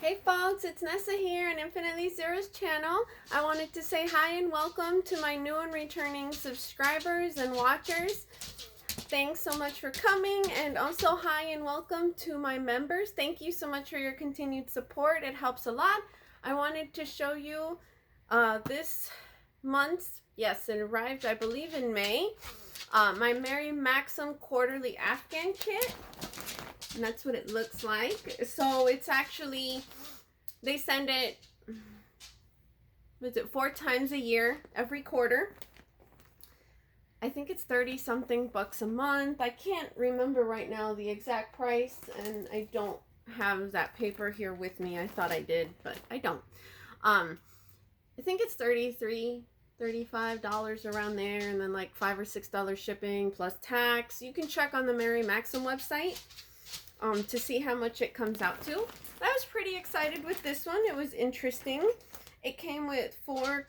Hey folks, it's Nessa here on Infinitely Zero's channel. I wanted to say hi and welcome to my new and returning subscribers and watchers. Thanks so much for coming, and also hi and welcome to my members. Thank you so much for your continued support. It helps a lot. I wanted to show you this month's, yes, it arrived I believe in May, my Maxim quarterly Afghan kit. And that's what it looks like. So it's actually, they send it, was it 4 times a year, every quarter. I think it's 30 something bucks a month. I can't remember right now the exact price, and I don't have that paper here with me. I thought I did, but I don't. I think it's $35 around there, and then like $5 or $6 shipping plus tax. You can check on the Mary Maxim website to see how much it comes out to. I was pretty excited with this one. It was interesting. It came with 4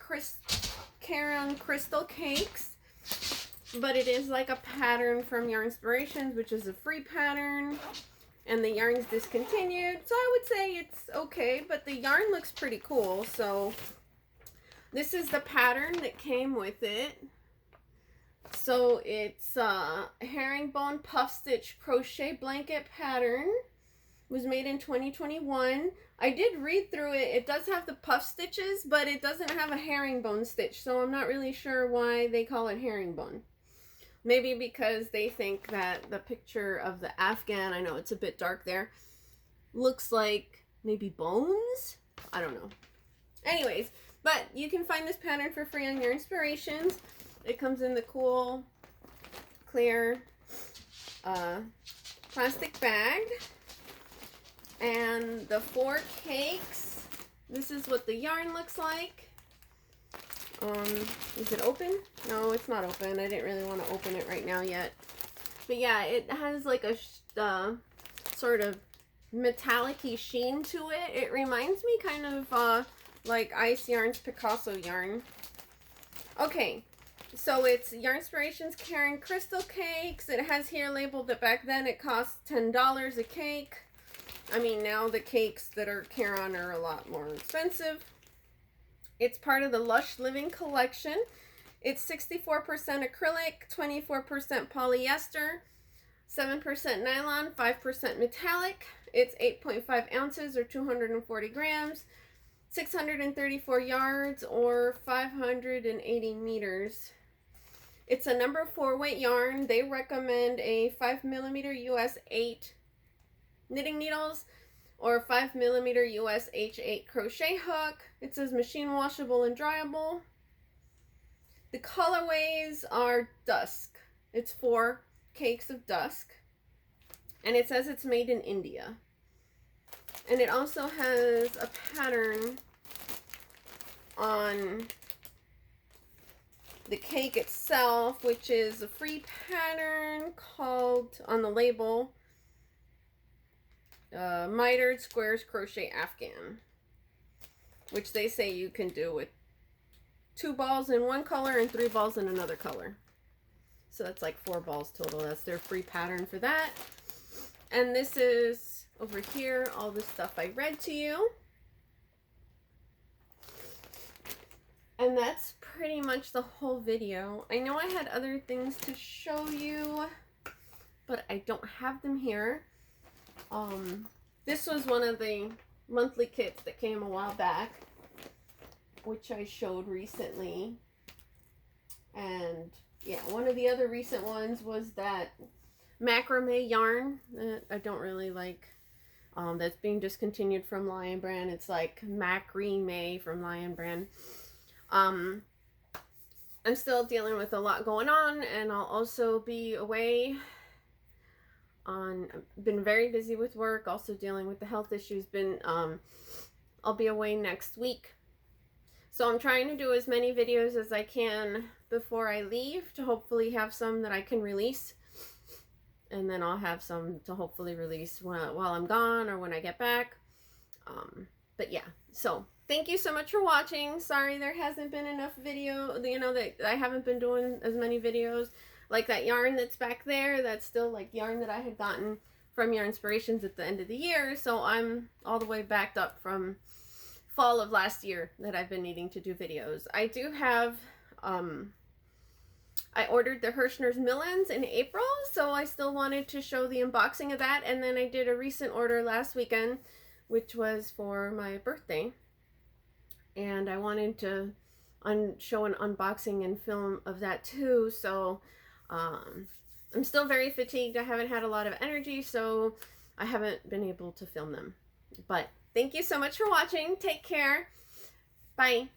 Caron crystal cakes, but it is like a pattern from Yarn Inspirations, which is a free pattern, and the yarn's discontinued, so I would say it's okay, but the yarn looks pretty cool. So this is the pattern that came with it. So it's herringbone puff stitch crochet blanket pattern. It was made in 2021. I did read through it. It does have the puff stitches, but it doesn't have a herringbone stitch, so I'm not really sure why they call it herringbone. Maybe because they think that the picture of the Afghan, I know it's a bit dark there, looks like maybe bones? I don't know. Anyways, but you can find this pattern for free on Yarn Inspirations. It comes in the cool, clear plastic bag. And the 4 cakes, this is what the yarn looks like. Is it open? No, it's not open. I didn't really want to open it right now yet. But yeah, it has like a sort of metallic-y sheen to it. It reminds me kind of like Ice Yarn's Picasso yarn. Okay. So it's Yarn Inspirations Caron crystal cakes. It has here labeled that back then it cost $10 a cake. I mean, now the cakes that are Caron are a lot more expensive. It's part of the Lush Living collection. It's 64% acrylic, 24% polyester, 7% nylon, 5% metallic. It's 8.5 ounces or 240 grams, 634 yards or 580 meters. It's a number 4 weight yarn. They recommend a 5mm US 8 knitting needles or 5mm US H8 crochet hook. It says machine washable and dryable. The colorways are dusk. It's 4 cakes of dusk. And it says it's made in India. And it also has a pattern on the cake itself, which is a free pattern called, on the label, Mitered Squares Crochet Afghan, which they say you can do with 2 balls in one color and 3 balls in another color. So that's like 4 balls total. That's their free pattern for that. And this is over here, all the stuff I read to you. And that's pretty much the whole video. I know I had other things to show you, but I don't have them here. This was one of the monthly kits that came a while back, which I showed recently. And yeah, one of the other recent ones was that macrame yarn that I don't really like. That's being discontinued from Lion Brand. It's like macrame from Lion Brand. I'm still dealing with a lot going on, and I'll also be away I've been very busy with work, also dealing with the health issues. I'll be away next week. So I'm trying to do as many videos as I can before I leave to hopefully have some that I can release. And then I'll have some to hopefully release while I'm gone or when I get back. But yeah, so thank you so much for watching. Sorry there hasn't been enough video, that I haven't been doing as many videos. Like that yarn that's back there, that's still like yarn that I had gotten from your inspirations at the end of the year, so I'm all the way backed up from fall of last year that I've been needing to do videos. I do have, I ordered the Hirschner's Millens in April, so I still wanted to show the unboxing of that, and then I did a recent order last weekend, which was for my birthday, and I wanted to show an unboxing and film of that too, so I'm still very fatigued. I haven't had a lot of energy, so I haven't been able to film them. But thank you so much for watching. Take care. Bye.